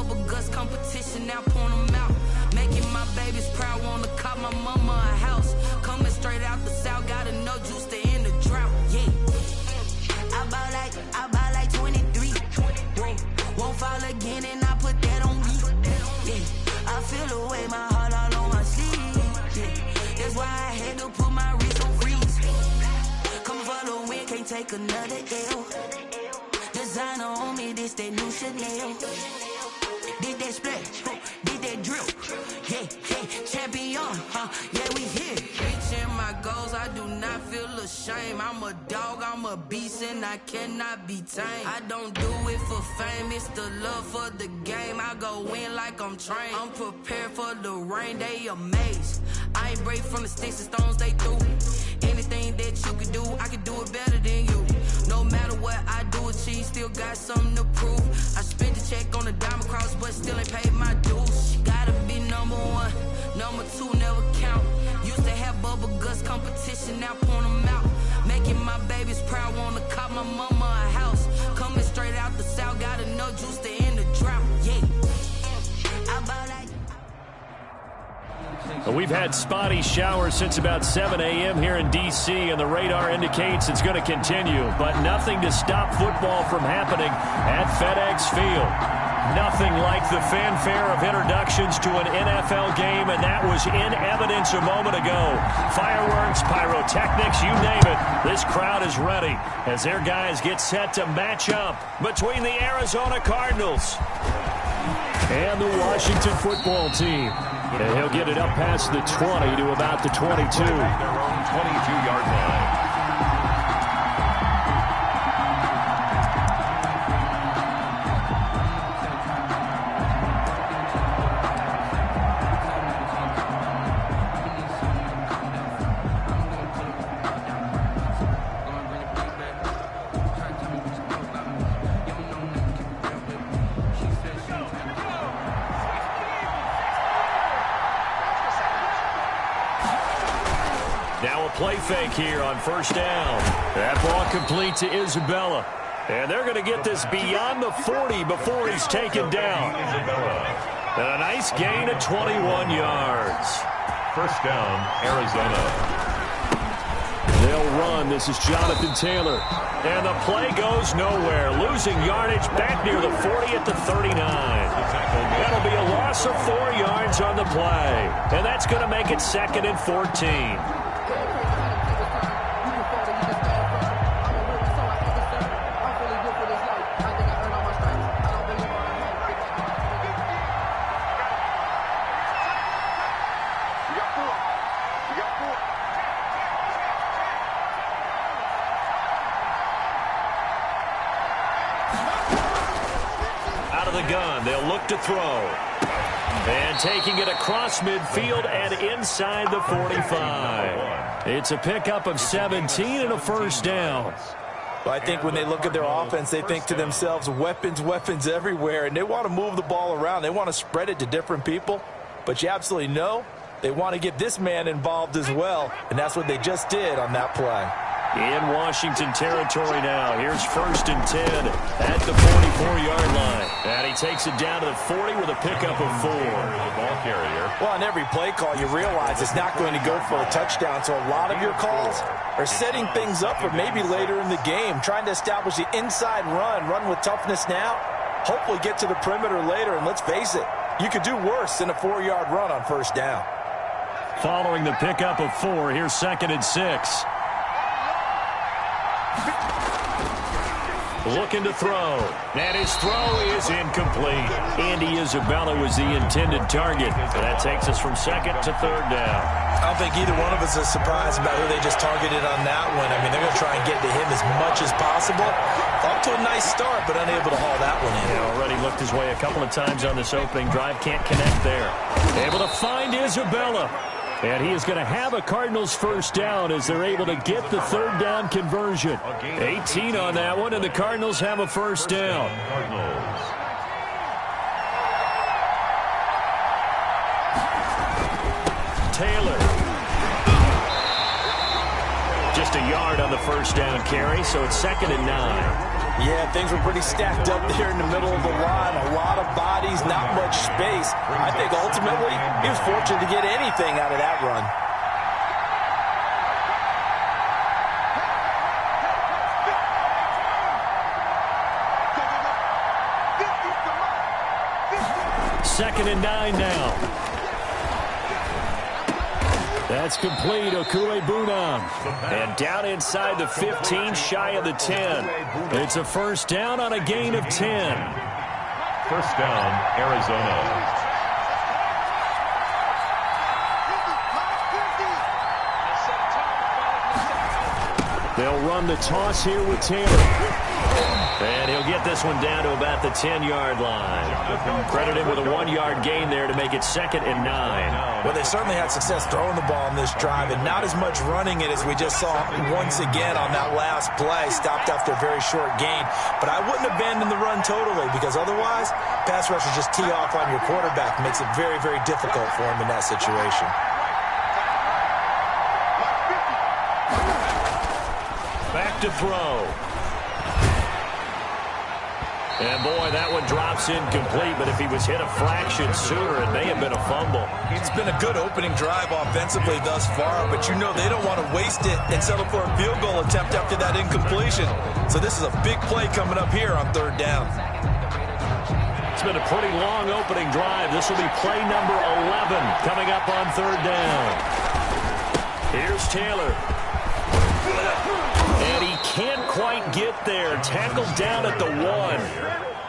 bubble guts competition, now point them out. Making my babies proud, wanna cop my mama a house. Coming straight out the south, gotta know juice to end the drought. Yeah. I buy like 23. Whoa. Won't fall again and I put that on me. Yeah. I feel the way, my heart all on my sleeve. Yeah. That's why I had to put my wrist on freeze. Coming for the win, can't take another L. Designer on me, this that new Chanel. Did that splash, did that drill. Yeah, champion, yeah, we here. Reaching my goals, I do not feel ashamed. I'm a dog, I'm a beast, and I cannot be tamed. I don't do it for fame, it's the love for the game. I go in like I'm trained. I'm prepared for the rain, they amazed. I ain't break from the sticks and stones they threw. Anything that you can do, I can do it better than you. No matter what I do, achieve, still got something to prove. I spent the check on the diamond cross, but still ain't paid my dues. Gotta be number one, number two never count. Used to have bubble guts competition, now point them out. Making my babies proud, wanna cop my mama a house. Coming straight out the south, gotta know juice to end the drought. Yeah, I buy like. We've had spotty showers since about 7 a.m. here in D.C., and the radar indicates it's going to continue. But nothing to stop football from happening at FedEx Field. Nothing like the fanfare of introductions to an NFL game, and that was in evidence a moment ago. Fireworks, pyrotechnics, you name it. This crowd is ready as their guys get set to match up between the Arizona Cardinals and the Washington football team. And he'll get it up past the 20 to about the 22. Their own 22-yard line. Now a play fake here on first down. That ball complete to Isabella. And they're going to get this beyond the 40 before he's taken down. And a nice gain of 21 yards. First down, Arizona. They'll run. This is Jonathan Taylor. And the play goes nowhere. Losing yardage back near the 40 at the 39. That'll be a loss of 4 yards on the play. And that's going to make it 2nd and 14. They'll look to throw. And taking it across midfield and inside the 45. It's a pickup of 17 and a first down. Well, I think when they look at their offense, they think to themselves, weapons, weapons everywhere. And they want to move the ball around. They want to spread it to different people. But you absolutely know they want to get this man involved as well. And that's what they just did on that play. In Washington territory now. Here's 1st and 10 at the 44-yard line. And he takes it down to the 40 with a pickup of 4. Ball carrier. Well, on every play call, you realize it's not going to go for a touchdown. So a lot of your calls are setting things up for maybe later in the game, trying to establish the inside run with toughness now, hopefully get to the perimeter later. And let's face it, you could do worse than a 4-yard run on first down. Following the pickup of 4, here's 2nd and 6. Looking to throw. And his throw is incomplete. Andy Isabella was the intended target. And that takes us from 2nd to 3rd down. I don't think either one of us is surprised about who they just targeted on that one. I mean, they're going to try and get to him as much as possible. Off to a nice start, but unable to haul that one in. He already looked his way a couple of times on this opening drive. Can't connect there. Able to find Isabella. And he is going to have a Cardinals first down as they're able to get the 3rd down conversion. 18 on that one, and the Cardinals have a first down. Taylor. Just a yard on the first down carry, so it's 2nd and 9. Yeah, things were pretty stacked up there in the middle of the line. A lot of bodies, not much space. I think ultimately he was fortunate to get anything out of that run. Second and 9 now. That's complete. Okuegbunam. And down inside the 15, shy of the 10. It's a first down on a gain of 10. First down, Arizona. They'll run the toss here with Taylor. And he'll get this one down to about the 10-yard line. Credit him with a 1-yard gain there to make it second and 9. Well, they certainly had success throwing the ball in this drive, and not as much running it as we just saw once again on that last play. Stopped after a very short gain. But I wouldn't abandon the run totally, because otherwise, pass rushers just tee off on your quarterback. Makes it very, very difficult for him in that situation. Back to throw. And, boy, that one drops incomplete, but if he was hit a fraction sooner, it may have been a fumble. It's been a good opening drive offensively thus far, but you know they don't want to waste it and settle for a field goal attempt after that incompletion. So this is a big play coming up here on third down. It's been a pretty long opening drive. This will be play number 11 coming up on third down. Here's Taylor. And he can't quite get there. Tackled down at the 1.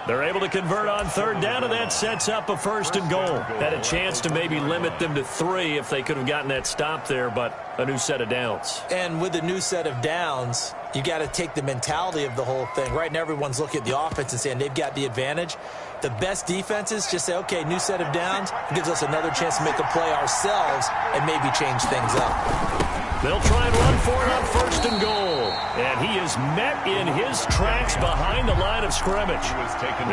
They're able to convert on third down, and that sets up a first and goal. Had a chance to maybe limit them to 3 if they could have gotten that stop there, but a new set of downs. And with a new set of downs, you got to take the mentality of the whole thing. Right now, everyone's looking at the offense and saying they've got the advantage. The best defenses just say, okay, new set of downs. It gives us another chance to make a play ourselves and maybe change things up. They'll try and run for it on first and goal. And he is met in his tracks behind the line of scrimmage.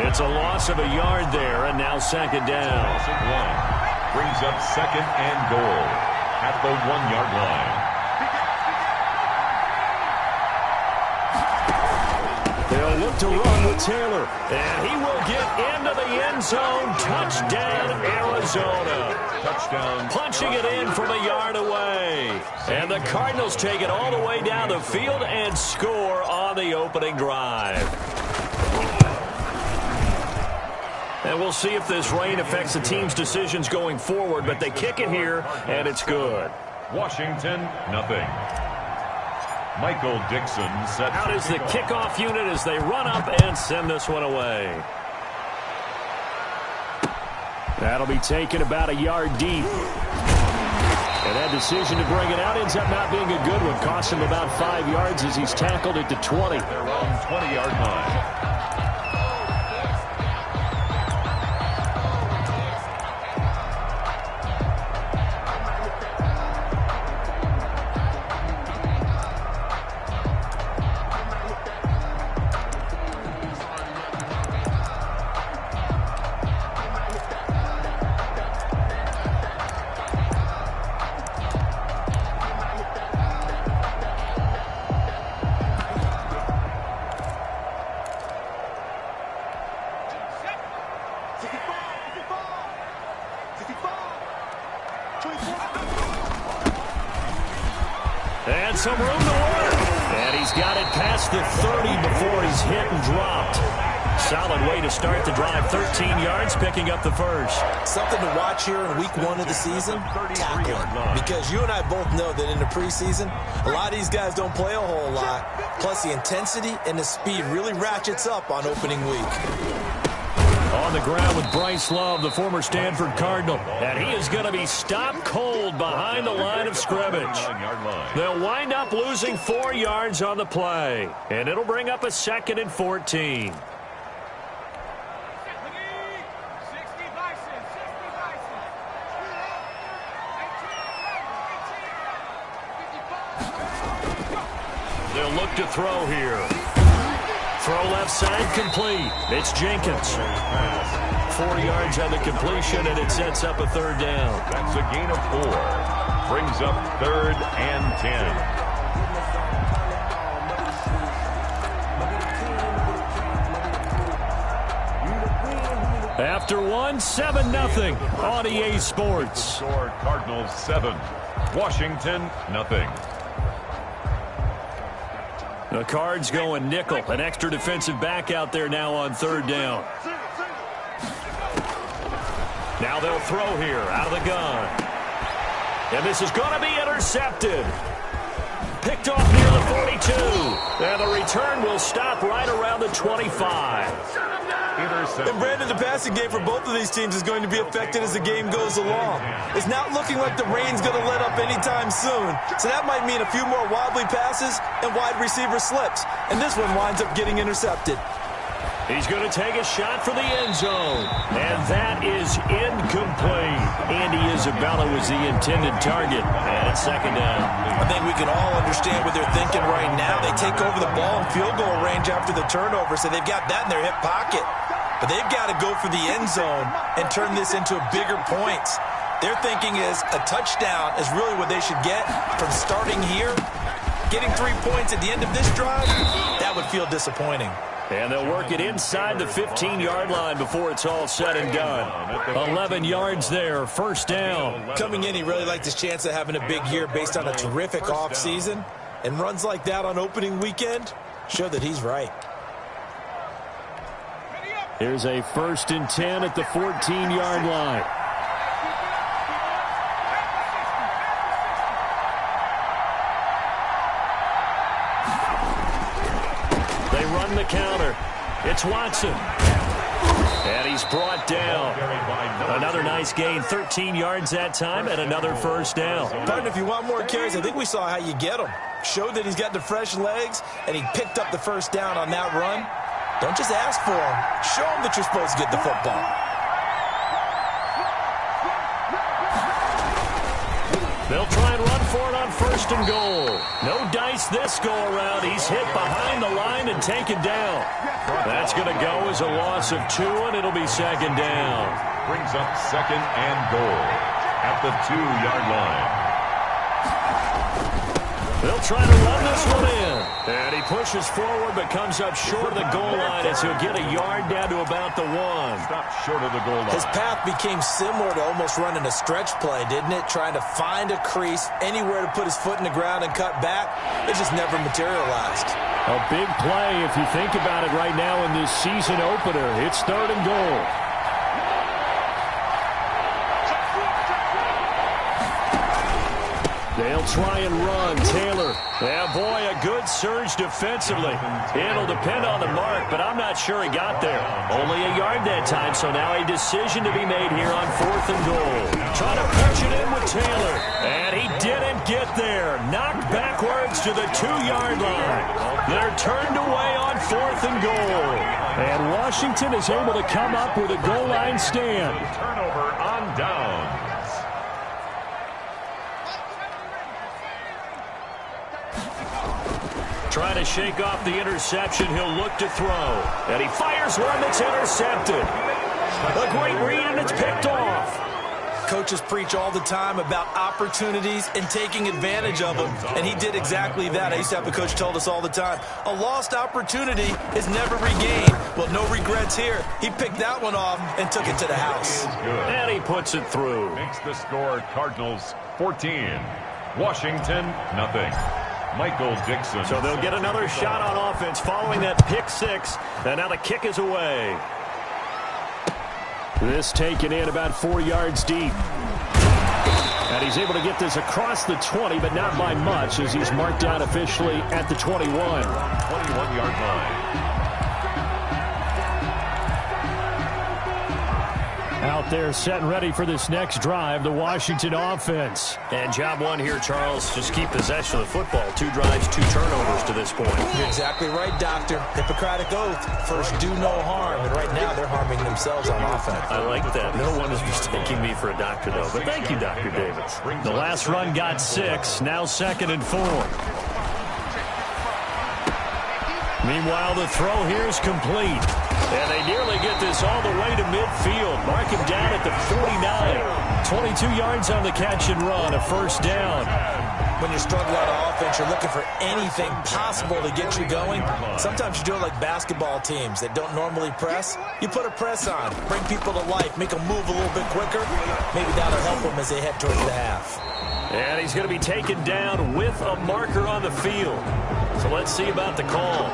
It's a loss of a yard there, and now second down. Brings up second and goal at the 1-yard line. They'll look to run with Taylor. And he will get into the end zone. Touchdown, Arizona. Touchdown. Punching it in from a yard away. And the Cardinals take it all the way down the field and score on the opening drive. And we'll see if this rain affects the team's decisions going forward, but they kick it here, and it's good. Washington, nothing. Michael Dixon set out is the kickoff unit as they run up and send this one away. That'll be taken about a yard deep. And that decision to bring it out ends up not being a good one. Costs him about 5 yards as he's tackled at the 20. Their own 20-yard line. And some room to work. And he's got it past the 30 before he's hit and dropped. Solid way to start the drive. 13 yards, picking up the first. Something to watch here in week 1 of the season, tackling. Because you and I both know that in the preseason, a lot of these guys don't play a whole lot. Plus, the intensity and the speed really ratchets up on opening week. On the ground with Bryce Love, the former Stanford Cardinal. And he is going to be stopped cold behind the line of scrimmage. They'll wind up losing 4 yards on the play. And it'll bring up a second and 14. They'll look to throw here. Throw left side, complete. It's Jenkins. 4 yards on the completion, and it sets up a third down. That's a gain of 4. Brings up third and 10. After one, 7-0 on EA Sports. Score Cardinals 7, Washington nothing. The Cards going nickel. An extra defensive back out there now on third down. Now they'll throw here out of the gun. And this is going to be intercepted. Picked off near the 42. And the return will stop right around the 25. And Brandon, the passing game for both of these teams is going to be affected as the game goes along. It's not looking like the rain's going to let up anytime soon. So that might mean a few more wobbly passes and wide receiver slips. And this one winds up getting intercepted. He's going to take a shot for the end zone. And that is incomplete. Andy Isabella was the intended target. And it's second down. I think we can all understand what they're thinking right now. They take over the ball in field goal range after the turnover, so they've got that in their hip pocket. But they've got to go for the end zone and turn this into bigger points. Their thinking is a touchdown is really what they should get from starting here. Getting 3 points at the end of this drive, that would feel disappointing. And they'll work it inside the 15-yard line before it's all said and done. 11 yards there, first down. Coming in, he really liked his chance of having a big year based on a terrific offseason. And runs like that on opening weekend show that he's right. Here's a 1st and 10 at the 14-yard line. The counter. It's Watson. And he's brought down. Another nice gain. 13 yards that time and another first down. Pardon, if you want more carries, I think we saw how you get them. Showed that he's got the fresh legs, and he picked up the first down on that run. Don't just ask for him. Show him that you're supposed to get the football. They'll try and run for it on 1st and goal. No dice this go-around. He's hit behind the line and taken down. That's going to go as a loss of 2, and it'll be second down. Brings up 2nd and goal at the 2-yard line. They'll try to run this one in. And he pushes forward but comes up short of the goal line as he'll get a yard down to about the 1. Stop short of the goal line. His path became similar to almost running a stretch play, didn't it? Trying to find a crease, anywhere to put his foot in the ground and cut back. It just never materialized. A big play if you think about it right now in this season opener. It's 3rd and goal. They'll try and run. Taylor. Yeah, boy, a good surge defensively. It'll depend on the mark, but I'm not sure he got there. Only a yard that time, so now a decision to be made here on 4th and goal. Trying to punch it in with Taylor. And he didn't get there. Knocked backwards to the 2-yard line. They're turned away on 4th and goal. And Washington is able to come up with a goal line stand. Turnover on downs. Trying to shake off the interception. He'll look to throw. And he fires one that's intercepted. A great read, and it's picked off. Coaches preach all the time about opportunities and taking advantage of them, and he did exactly that. I used to have a coach tell us all the time, a lost opportunity is never regained. Well, no regrets here. He picked that one off and took it to the house. And he puts it through. Makes the score Cardinals 14, Washington nothing. Michael Dixon. So they'll get another shot on offense following that pick 6. And now the kick is away. This taken in about 4 yards deep. And he's able to get this across the 20, but not by much as he's marked down officially at the 21. 21-yard line. Out there set and ready for this next drive, the Washington offense. And job one here, Charles, just keep possession of the football. 2 drives, 2 turnovers to this point. You're exactly right, Doctor. Hippocratic oath. First, do no harm. And right now, they're harming themselves on offense. I like that. No one is mistaking me for a doctor, though. But thank you, Dr. Davis. The last run got 6. Now 2nd and 4. Meanwhile, the throw here is complete. And they nearly get this all the way to midfield. Mark him down at the 49. 22 yards on the catch and run, a first down. when you're struggling on offense, you're looking for anything possible to get you going. Sometimes you do it like basketball teams that don't normally press. You put a press on, bring people to life, make them move a little bit quicker. Maybe that'll help them as they head towards the half. And he's going to be taken down with a marker on the field. So let's see about the call.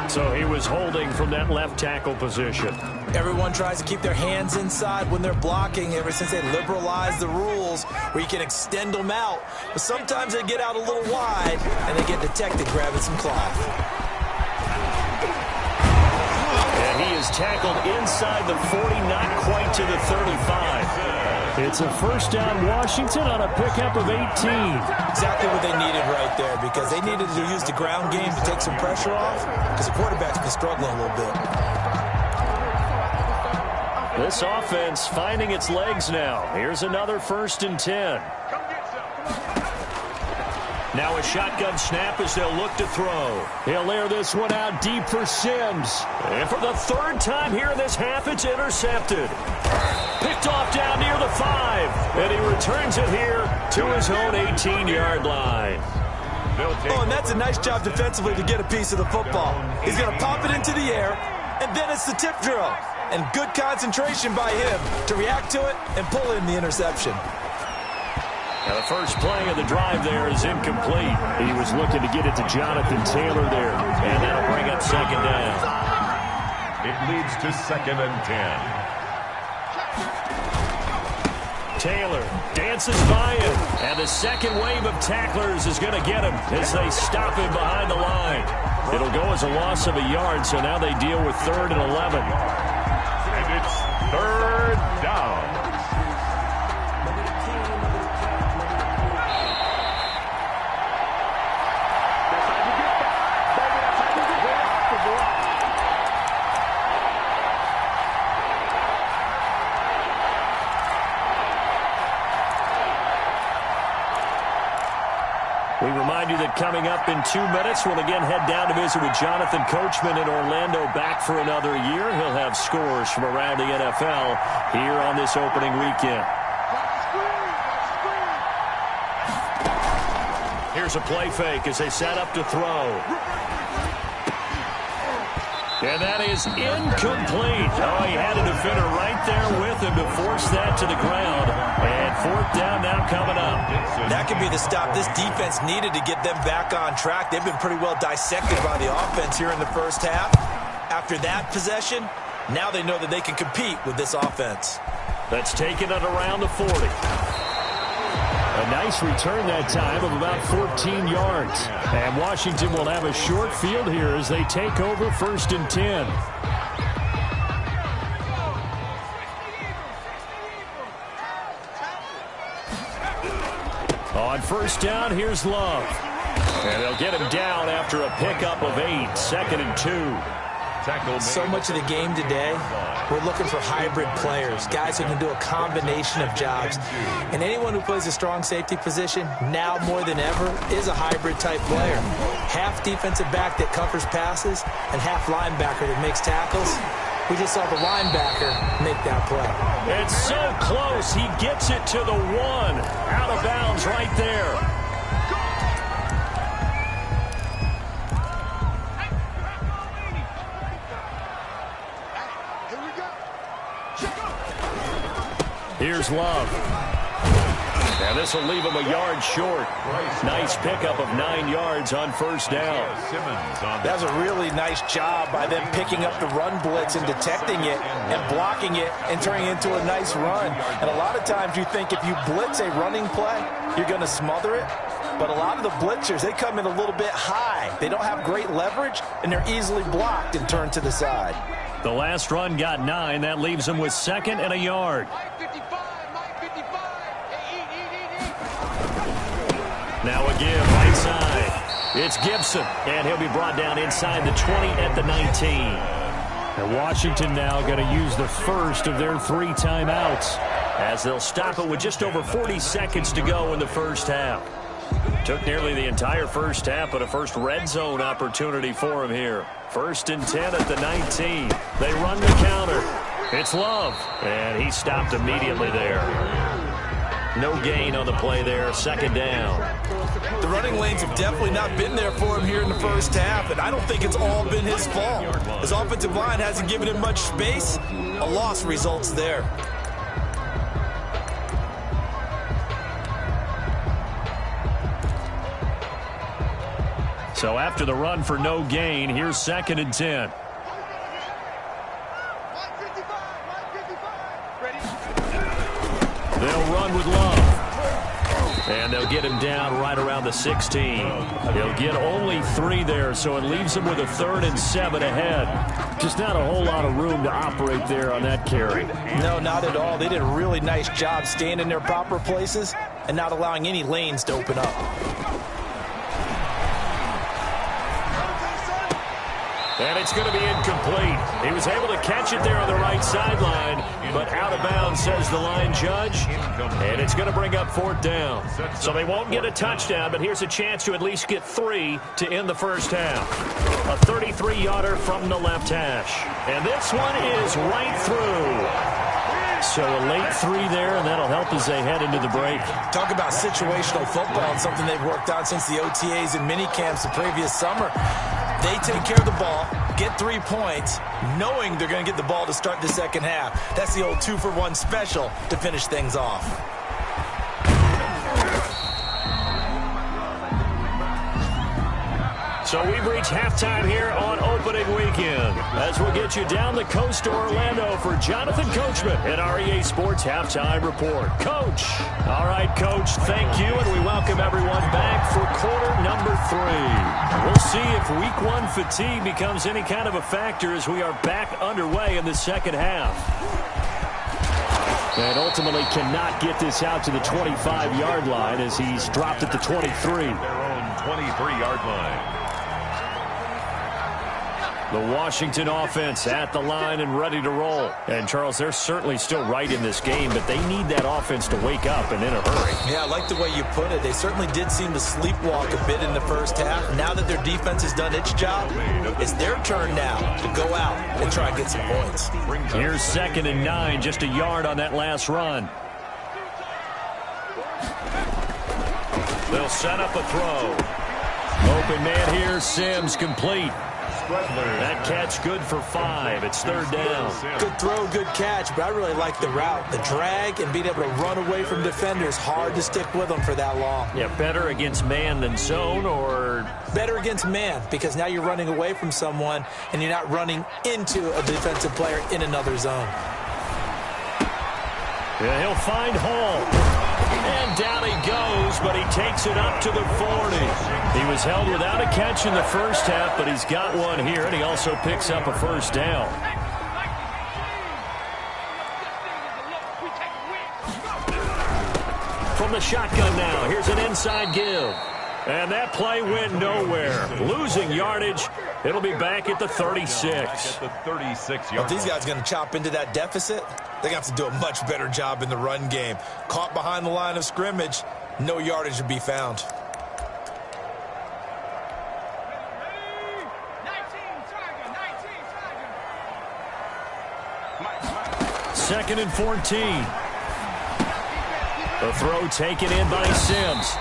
So he was holding from that left tackle position. Everyone tries to keep their hands inside when they're blocking ever since they liberalized the rules where you can extend them out. But sometimes they get out a little wide and they get detected grabbing some cloth. And he is tackled inside the 40, not quite to the 35. It's a first down Washington on a pickup of 18. Exactly what they needed right there, because they needed to use the ground game to take some pressure off, because the quarterback's been struggling a little bit. This offense finding its legs now. Here's another 1st and 10. Now a shotgun snap as they'll look to throw. He'll air this one out deep for Sims. And for the 3rd time here in this half, it's intercepted. Picked off down near the 5. And he returns it here to his own 18-yard line. Oh, and that's a nice job defensively to get a piece of the football. He's going to pop it into the air, and then it's the tip drill. And good concentration by him to react to it and pull in the interception. Now the first play of the drive there is incomplete. He was looking to get it to Jonathan Taylor there. And that'll bring up 2nd down. It leads to 2nd and 10. Taylor dances by him. And the second wave of tacklers is going to get him as they stop him behind the line. It'll go as a loss of a yard, so now they deal with 3rd and 11. And it's 3rd down. We remind you that coming up in 2 minutes, we'll again head down to visit with Jonathan Coachman in Orlando, back for another year. He'll have scores from around the NFL here on this opening weekend. Here's a play fake as they set up to throw. And that is incomplete. Oh, he had a defender right there with him to force that to the ground. And 4th down now coming up. That could be the stop this defense needed to get them back on track. They've been pretty well dissected by the offense here in the first half. After that possession, now they know that they can compete with this offense. That's taken it around the 40. A nice return that time of about 14 yards. And Washington will have a short field here as they take over 1st and 10. On 1st down, here's Love. And they'll get him down after a pickup of 8, 2nd and 2. So much of the game today, we're looking for hybrid players, guys who can do a combination of jobs. And anyone who plays a strong safety position, now more than ever, is a hybrid type player. Half defensive back that covers passes and half linebacker that makes tackles. We just saw the linebacker make that play. It's so close. He gets it to the 1. Out of bounds right there. Here's Love. And this will leave him a yard short. Nice pickup of 9 yards on 1st down. That was a really nice job by them picking up the run blitz and detecting it and blocking it and turning it into a nice run. And a lot of times you think if you blitz a running play, you're going to smother it. But a lot of the blitzers, they come in a little bit high. They don't have great leverage, and they're easily blocked and turned to the side. The last run got 9. That leaves him with 2nd and a yard. Now again, right side. It's Gibson, and he'll be brought down inside the 20 at the 19. And Washington now going to use the first of their 3 timeouts as they'll stop it with just over 40 seconds to go in the first half. Took nearly the entire first half, but a first red zone opportunity for him here. 1st and 10 at the 19. They run the counter. It's Love, and he stopped immediately there. No gain on the play there, second down. The running lanes have definitely not been there for him here in the first half, and I don't think it's all been his fault. His offensive line hasn't given him much space. A loss results there. So after the run for no gain, here's 2nd and 10. They'll run with Love. And they'll get him down right around the 16. He'll get only 3 there, so it leaves him with a 3rd and 7 ahead. Just not a whole lot of room to operate there on that carry. No, not at all. They did a really nice job staying in their proper places and not allowing any lanes to open up. And it's going to be incomplete. He was able to catch it there on the right sideline, but out of bounds, says the line judge. And it's going to bring up 4th down. So they won't get a touchdown, but here's a chance to at least get 3 to end the first half. A 33-yarder from the left hash. And this one is right through. So a late 3 there, and that'll help as they head into the break. Talk about situational football and something they've worked on since the OTAs and mini camps the previous summer. They take care of the ball, get 3 points, knowing they're going to get the ball to start the second half. That's the old 2-for-1 special to finish things off. So we've reached halftime here on opening weekend as we'll get you down the coast to Orlando for Jonathan Coachman at our EA Sports Halftime Report. Coach. All right, Coach, thank you, and we welcome everyone back for quarter number 3. We'll see if week 1 fatigue becomes any kind of a factor as we are back underway in the second half. And ultimately cannot get this out to the 25-yard line as he's dropped at the 23. Their own 23-yard line. The Washington offense at the line and ready to roll. And, Charles, they're certainly still right in this game, but they need that offense to wake up and in a hurry. Yeah, I like the way you put it. They certainly did seem to sleepwalk a bit in the first half. Now that their defense has done its job, it's their turn now to go out and try and get some points. Here's 2nd and 9, just a yard on that last run. They'll set up a throw. Open man here, Sims complete. That catch good for 5. It's 3rd down. Good throw, good catch, but I really like the route. The drag and being able to run away from defenders. Hard to stick with them for that long. Yeah, better against man than zone, or? Better against man, because now you're running away from someone and you're not running into a defensive player in another zone. Yeah, he'll find Hall. And down he goes, but he takes it up to the 40. He was held without a catch in the first half, but he's got one here, and he also picks up a first down. From the shotgun now, here's an inside give. And that play went nowhere. Losing yardage. It'll be back at the 36. If these guys are going to chop into that deficit, they're going to have to do a much better job in the run game. Caught behind the line of scrimmage, no yardage to be found. Second and 14. The throw taken in by Sims.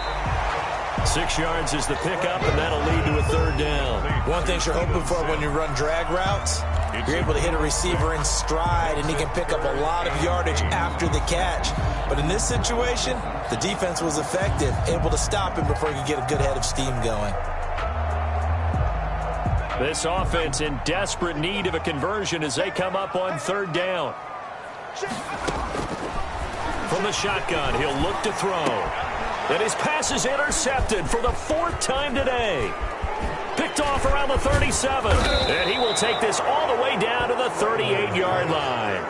6 yards is the pickup, and that'll lead to a 3rd down. One thing you're hoping for when you run drag routes, you're able to hit a receiver in stride, and he can pick up a lot of yardage after the catch. But in this situation, the defense was effective, able to stop him before he could get a good head of steam going. This offense in desperate need of a conversion as they come up on 3rd down. From the shotgun, he'll look to throw. And his pass is intercepted for the 4th time today. Picked off around the 37. And he will take this all the way down to the 38-yard line.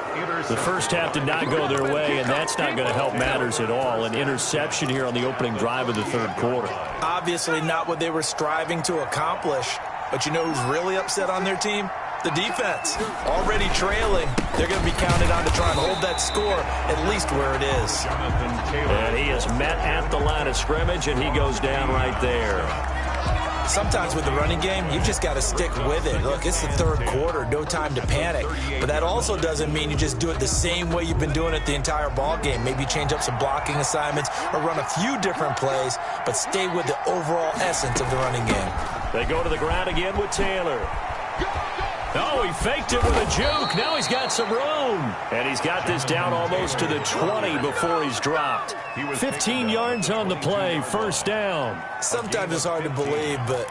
The first half did not go their way, and that's not going to help matters at all. An interception here on the opening drive of the 3rd quarter. Obviously not what they were striving to accomplish. But you know who's really upset on their team? The defense. Already trailing. They're going to be counted on to try and hold that score at least where it is. And he is met at the line of scrimmage, and he goes down right there. Sometimes with the running game, you've just got to stick with it. Look, it's the third quarter, no time to panic. But that also doesn't mean you just do it the same way you've been doing it the entire ball game. Maybe change up some blocking assignments or run a few different plays, but stay with the overall essence of the running game. They go to the ground again with Taylor. Oh, he faked it with a juke. Now he's got some room. And he's got this down almost to the 20 before he's dropped. 15 yards on the play, first down. Sometimes it's hard to believe, but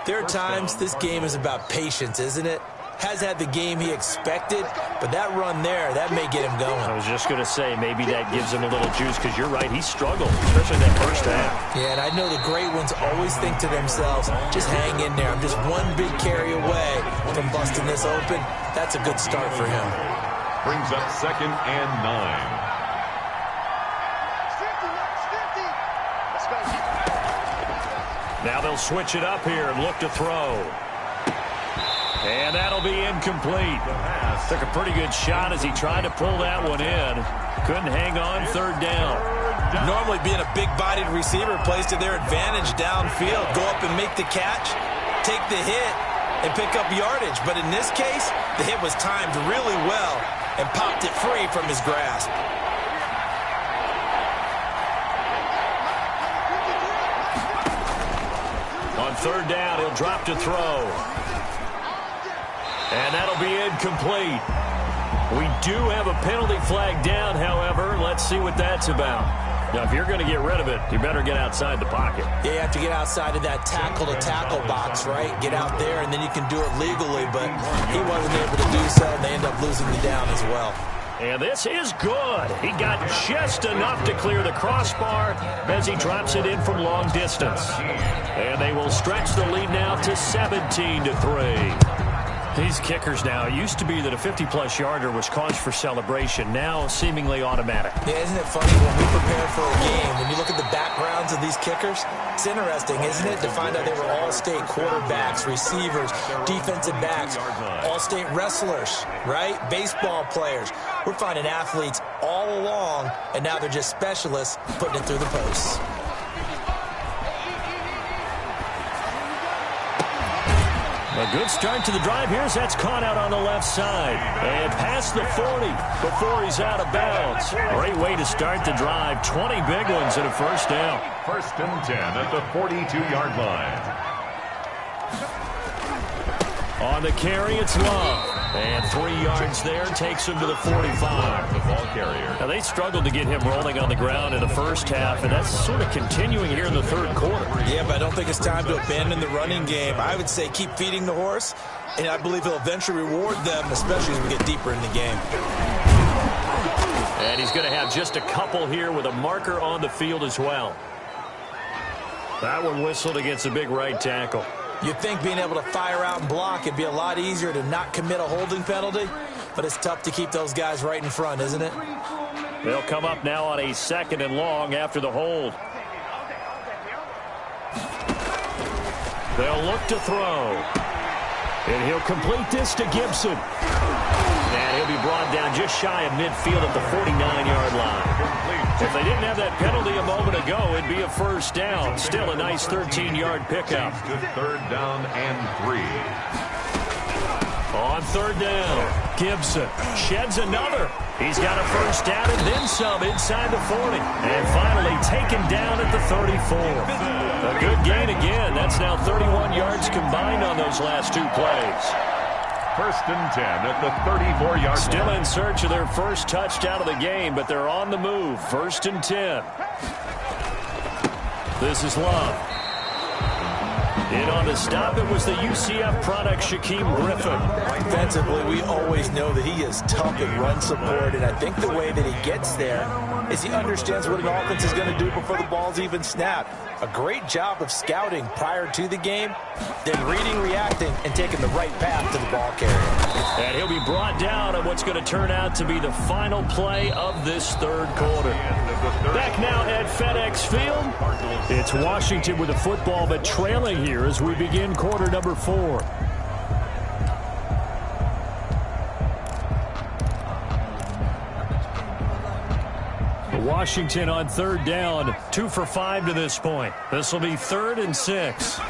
there are times this game is about patience, isn't it? Has had the game he expected, but that run there, that may get him going. I was just going to say, maybe that gives him a little juice, because you're right, he struggled, especially that first half. Yeah, and I know the great ones always think to themselves, just hang in there. I'm just one big carry away from busting this open. That's a good start for him. Brings up 2nd and 9. Now they'll switch it up here and look to throw. And that'll be incomplete. Took a pretty good shot as he tried to pull that one in. Couldn't hang on, third down. Normally being a big-bodied receiver plays to their advantage downfield. Go up and make the catch, take the hit, and pick up yardage. But in this case, the hit was timed really well and popped it free from his grasp. On third down, he'll drop to throw. And that'll be incomplete. We do have a penalty flag down, however. Let's see what that's about. Now, if you're going to get rid of it, you better get outside the pocket. Yeah, you have to get outside of that tackle-to-tackle box, right? Get out there, and then you can do it legally. But he wasn't able to do so, and they end up losing the down as well. And this is good. He got just enough to clear the crossbar as he drops it in from long distance. And they will stretch the lead now to 17-3. These kickers now, it used to be that a 50-plus yarder was cause for celebration, now seemingly automatic. Yeah, isn't it funny when we prepare for a game, when you look at the backgrounds of these kickers, it's interesting, isn't it, to find out they were all-state quarterbacks, receivers, defensive backs, all-state wrestlers, right? Baseball players. We're finding athletes all along, and now they're just specialists putting it through the posts. A good start to the drive. Here's that's caught out on the left side. And past the 40 before he's out of bounds. Great way to start the drive. 20 big ones and a first down. 1st and 10 at the 42-yard line. On the carry, it's Love. And 3 yards there takes him to the 45. The ball carrier. Now, they struggled to get him rolling on the ground in the first half, and that's sort of continuing here in the third quarter. Yeah, but I don't think it's time to abandon the running game. I would say keep feeding the horse, and I believe he'll eventually reward them, especially as we get deeper in the game. And he's going to have just a couple here with a marker on the field as well. That one whistled against a big right tackle. You'd think being able to fire out and block, it'd be a lot easier to not commit a holding penalty, but it's tough to keep those guys right in front, isn't it? They'll come up now on a 2nd and long after the hold. They'll look to throw. And he'll complete this to Gibson. And he'll be brought down just shy of midfield at the 49-yard line. If they didn't have that penalty a moment ago, it'd be a first down. Still a nice 13-yard pickup. To 3rd down and 3. On 3rd down, Gibson sheds another. He's got a first down and then some inside the 40. And finally taken down at the 34. A good gain again. That's now 31 yards combined on those last 2 plays. 1st and 10 at the 34-yard line. Still in search of their first touchdown of the game, but they're on the move. 1st and 10. This is Love. In on the stop, it was the UCF product, Shaquem Griffin. Defensively, we always know that he is tough in run support, and I think the way that he gets there is he understands what an offense is going to do before the ball's even snapped. A great job of scouting prior to the game, then reading, reacting, and taking the right path to the ball carrier. And he'll be brought down on what's going to turn out to be the final play of this 3rd quarter. Back now at FedEx Field, it's Washington with the football, but trailing here as we begin quarter number 4. Washington on 3rd down, 2 for 5 to this point. This will be 3rd and 6.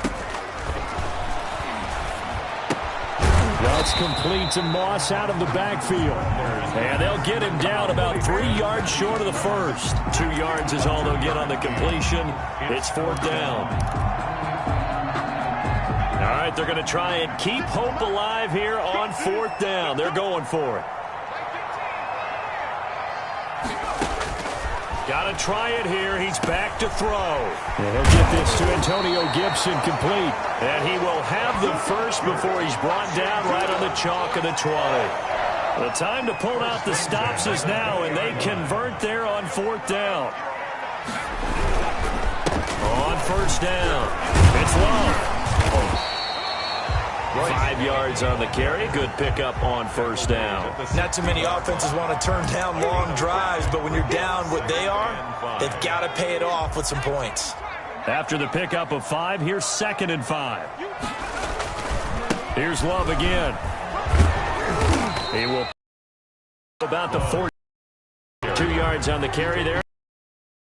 That's complete, and Moss out of the backfield. And they'll get him down about 3 yards short of the first. 2 yards is all they'll get on the completion. It's 4th down. All right, they're going to try and keep hope alive here on 4th down. They're going for it. Got to try it here. He's back to throw. And he'll get this to Antonio Gibson complete. And he will have the first before he's brought down right on the chalk of the 20. The time to pull out the stops is now, and they convert there on 4th down. On 1st down, it's Love. 5 yards on the carry. Good pickup on 1st down. Not too many offenses want to turn down long drives, but when you're down what they are, they've got to pay it off with some points. After the pickup of 5, here's 2nd and 5. Here's Love again. He will about the 4. 2 yards on the carry there.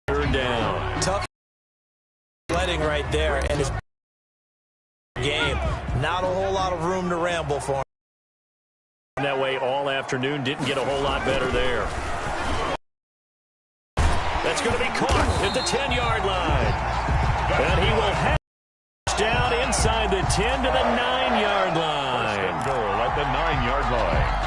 3rd down. Tough letting right there, and his game. Not a whole lot of room to ramble for him. That way all afternoon, didn't get a whole lot better there. That's going to be caught at the 10-yard line. And he will have down inside the 10 to the 9-yard line. First and goal at the 9-yard line.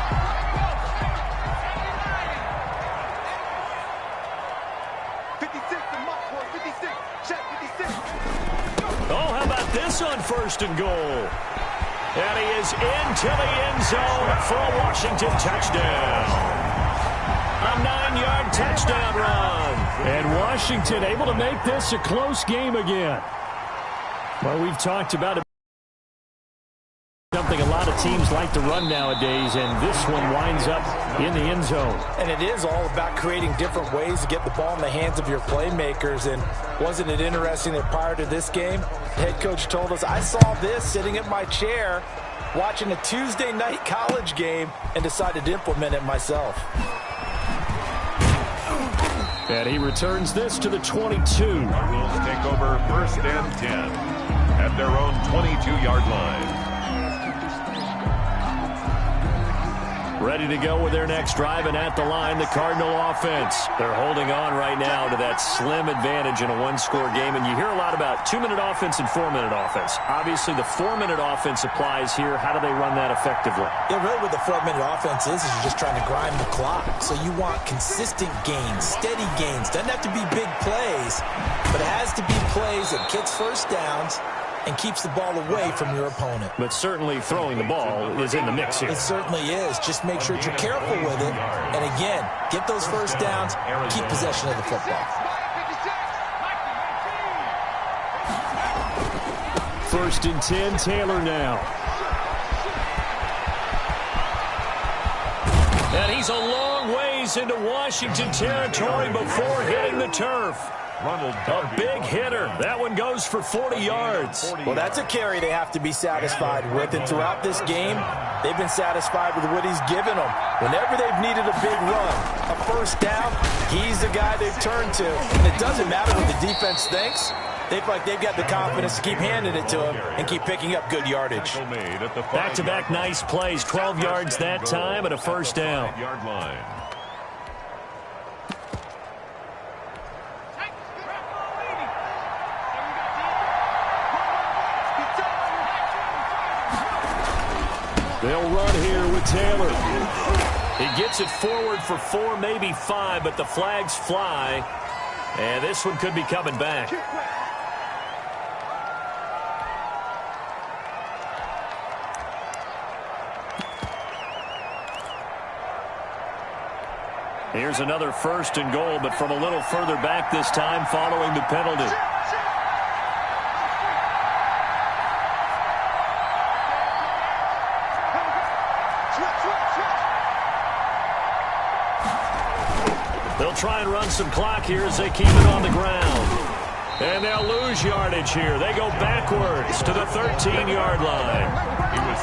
Oh, how about this on 1st and goal? And he is into the end zone for a Washington touchdown. A 9-yard touchdown run. And Washington able to make this a close game again. Well, we've talked about it. Something a lot of teams like to run nowadays, and this one winds up in the end zone. And it is all about creating different ways to get the ball in the hands of your playmakers. And wasn't it interesting that prior to this game, head coach told us, I saw this sitting at my chair watching a Tuesday night college game and decided to implement it myself. And he returns this to the 22. Cardinals take over 1st and 10 at their own 22-yard line. Ready to go with their next drive, and at the line, the Cardinal offense. They're holding on right now to that slim advantage in a one-score game, and you hear a lot about 2-minute offense and 4-minute offense. Obviously, the 4-minute offense applies here. How do they run that effectively? Yeah, really what the 4-minute offense is you're just trying to grind the clock. So you want consistent gains, steady gains. Doesn't have to be big plays, but it has to be plays that gets first downs and keeps the ball away from your opponent. But certainly throwing the ball is in the mix here. It certainly is. Just make sure that you're careful with it. And again, get those first downs, keep possession of the football. 1st and 10, Taylor now. And he's a long ways into Washington territory before hitting the turf. A big hitter. That one goes for 40 yards. Well, that's a carry they have to be satisfied with. And throughout this game, they've been satisfied with what he's given them. Whenever they've needed a big run, a first down, he's the guy they've turned to. And it doesn't matter what the defense thinks. They feel like they've got the confidence to keep handing it to him and keep picking up good yardage. Back-to-back nice plays. 12 yards that time and a first down. They'll run here with Taylor. He gets it forward for 4, maybe 5, but the flags fly. And this one could be coming back. Here's another 1st and goal, but from a little further back this time following the penalty. They'll try and run some clock here as they keep it on the ground. And they'll lose yardage here. They go backwards to the 13-yard line.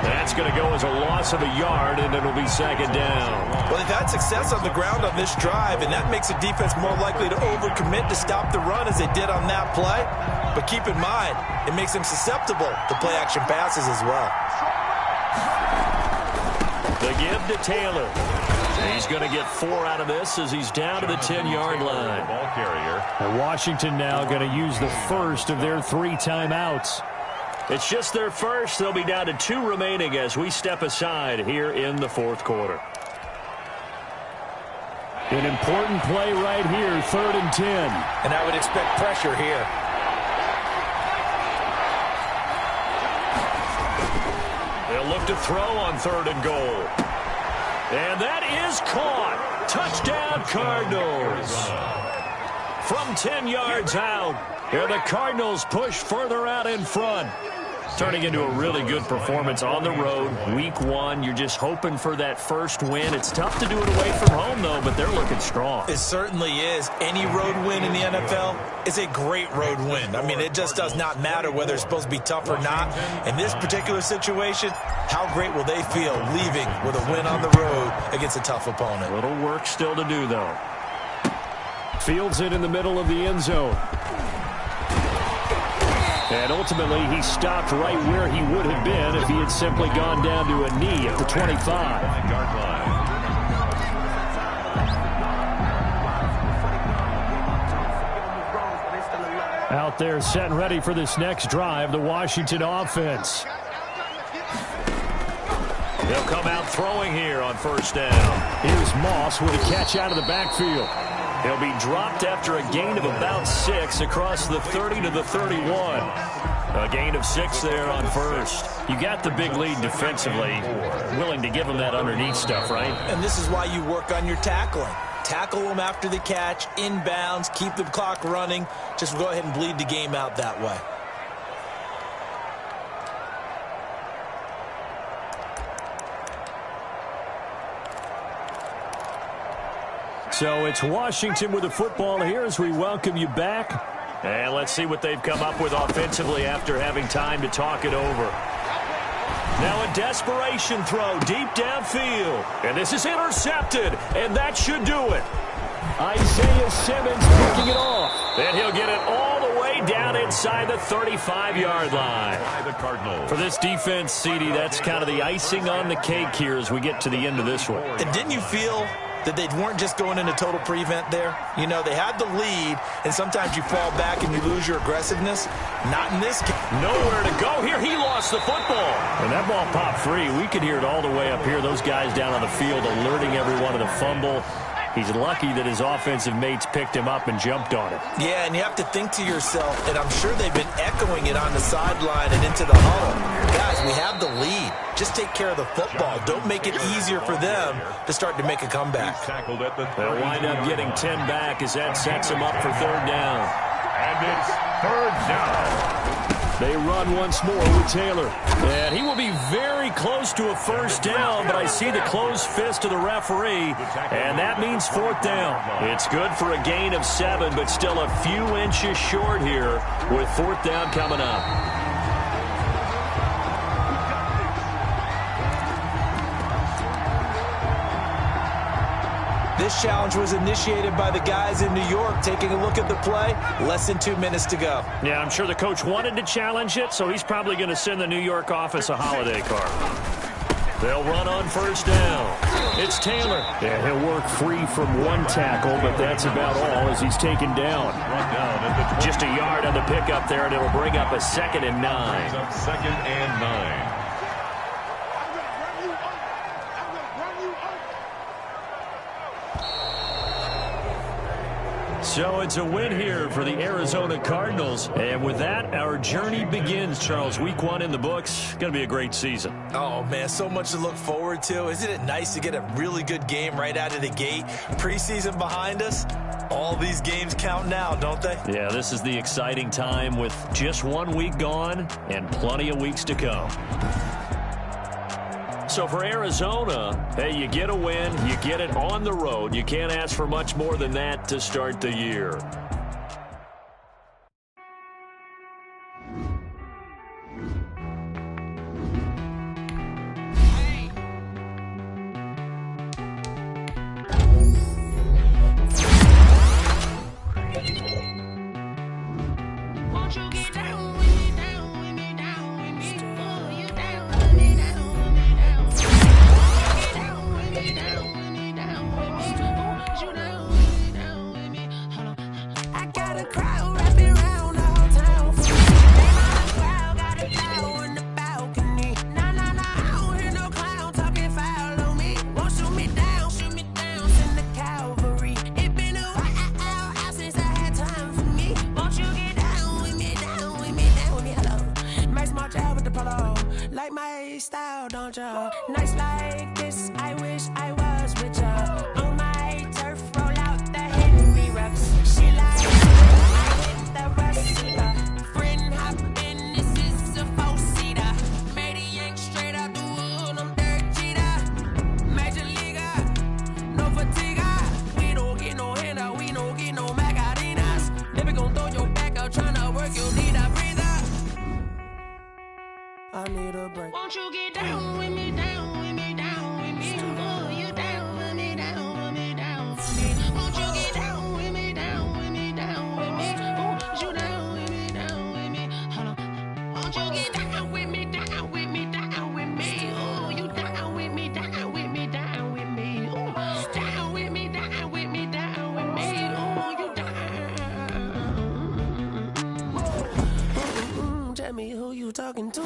That's going to go as a loss of a yard, and it'll be 2nd down. Well, they've had success on the ground on this drive, and that makes the defense more likely to overcommit to stop the run as they did on that play. But keep in mind, it makes them susceptible to play-action passes as well. The give to Taylor. He's going to get 4 out of this as he's down to the 10-yard line. Ball carrier. And Washington now going to use the first of their 3 timeouts. It's just their first. They'll be down to 2 remaining as we step aside here in the fourth quarter. An important play right here, 3rd and 10. And I would expect pressure here. They'll look to throw on 3rd and goal. And that is caught. Touchdown, Cardinals. From 10 yards out. Here the Cardinals push further out in front. Turning into a really good performance on the road. Week 1, you're just hoping for that first win. It's tough to do it away from home, though, but they're looking strong. It certainly is. Any road win in the NFL is a great road win. I mean, it just does not matter whether it's supposed to be tough or not. In this particular situation, how great will they feel leaving with a win on the road against a tough opponent? A little work still to do, though. Fields it in the middle of the end zone. And ultimately, he stopped right where he would have been if he had simply gone down to a knee at the 25. Out there set and ready for this next drive, the Washington offense. They'll come out throwing here on 1st down. Here's Moss with a catch out of the backfield. He'll be dropped after a gain of about 6 across the 30 to the 31. A gain of 6 there on 1st. You got the big lead defensively. Willing to give him that underneath stuff, right? And this is why you work on your tackling. Tackle them after the catch, inbounds, keep the clock running. Just go ahead and bleed the game out that way. So it's Washington with the football here as we welcome you back. And let's see what they've come up with offensively after having time to talk it over. Now a desperation throw deep downfield. And this is intercepted. And that should do it. Isaiah Simmons picking it off. And he'll get it all the way down inside the 35-yard line. For this defense, CD, that's kind of the icing on the cake here as we get to the end of this one. And didn't you feel that they weren't just going into total prevent there? You know, they had the lead, and sometimes you fall back and you lose your aggressiveness. Not in this case. Nowhere to go here. He lost the football. And that ball popped free. We could hear it all the way up here. Those guys down on the field alerting everyone of the fumble. He's lucky that his offensive mates picked him up and jumped on it. Yeah, and you have to think to yourself, and I'm sure they've been echoing it on the sideline and into the huddle. Guys, we have the lead. Just take care of the football. Don't make it easier for them to start to make a comeback. They'll wind up getting 10 back as that sets them up for 3rd down. And it's 3rd down. They run once more with Taylor. And he will be very close to a 1st down, but I see the closed fist of the referee, and that means 4th down. It's good for a gain of 7, but still a few inches short here with 4th down coming up. This challenge was initiated by the guys in New York. Taking a look at the play, less than 2 minutes to go. Yeah, I'm sure the coach wanted to challenge it, so he's probably going to send the New York office a holiday card. They'll run on 1st down. It's Taylor. Yeah, he'll work free from 1 tackle, but that's about all as he's taken down. Just a yard on the pickup there, and it'll bring up a 2nd and 9. 2nd and 9. So it's a win here for the Arizona Cardinals. And with that, our journey begins, Charles. Week 1 in the books. Going to be a great season. Oh, man, so much to look forward to. Isn't it nice to get a really good game right out of the gate? Preseason behind us. All these games count now, don't they? Yeah, this is the exciting time with just 1 week gone and plenty of weeks to come. So for Arizona, hey, you get a win, you get it on the road. You can't ask for much more than that to start the year. Fendi style, don't ya? Nights like this, I wish I was with ya. On my turf, roll out the Henry rocks. She like it, I hit the receiver. Friend hop in, this is a four-seater. Maniac straight out the wood, I'm Derek Jeter. Major leaguer, no fatigue. We don't get no handout, we don't get no Macarinas. Never gon' throw your back out, tryna work, you'll need a breather. I need a break. Won't you get down with me, down with me, down with me? Oh, you down with me, down with me, down with me. Won't you get down with me, down with me, down with me? Oh, you down with me, down with me? Hold on. Won't you get down with me, down with me, down with me? Oh, you down with me, down with me, down with me? Oh, down with me, down with me, down with me? Oh, you down. Tell me who you talking to.